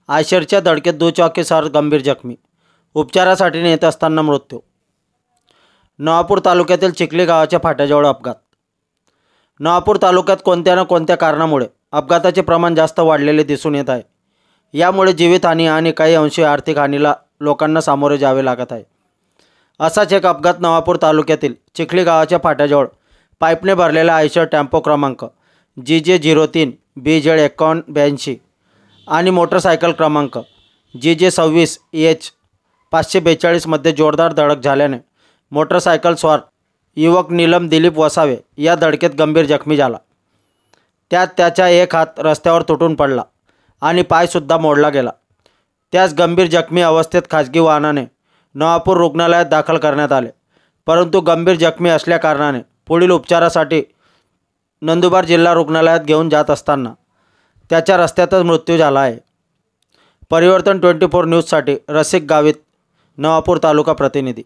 आयशरच्या धडकेत दुचाकीसवार गंभीर जखमी, उपचारासाठी नेत असताना मृत्यू। नवापूर तालुक्यातील चिखली गावाच्या फाट्याजवळ अपघात। नवापूर तालुक्यात कोणत्या ना कोणत्या कारणामुळे अपघाताचे प्रमाण जास्त वाढलेले दिसून येत आहे। यामुळे जीवितहानी आणि काही अंशी आर्थिक हानीला लोकांना सामोरे जावे लागत आहे। असाच एक अपघात नवापूर तालुक्यातील चिखली गावाच्या फाट्याजवळ पाईपने भरलेला आयशर टेम्पो क्रमांक GJ03 BZ5182 आणि मोटरसायकल क्रमांक GJ26 H542 मध्ये जोरदार धडक झाल्याने मोटरसायकलस्वार युवक नीलम दिलीप वसावे या धडकेत गंभीर जखमी झाला। त्यात त्याचा एक हात रस्त्यावर तुटून पडला आणि पायसुद्धा मोडला गेला। त्यास गंभीर जखमी अवस्थेत खाजगी वाहनाने नवापूर रुग्णालयात दाखल करण्यात आले, परंतु गंभीर जखमी असल्याकारणाने पुढील उपचारासाठी नंदुरबार जिल्हा रुग्णालयात घेऊन जात असताना त्याचा रस्त्यातच मृत्यू झाला आहे। परिवर्तन 24 न्यूजसाठी रसिक गावित, नवापूर तालुका प्रतिनिधी।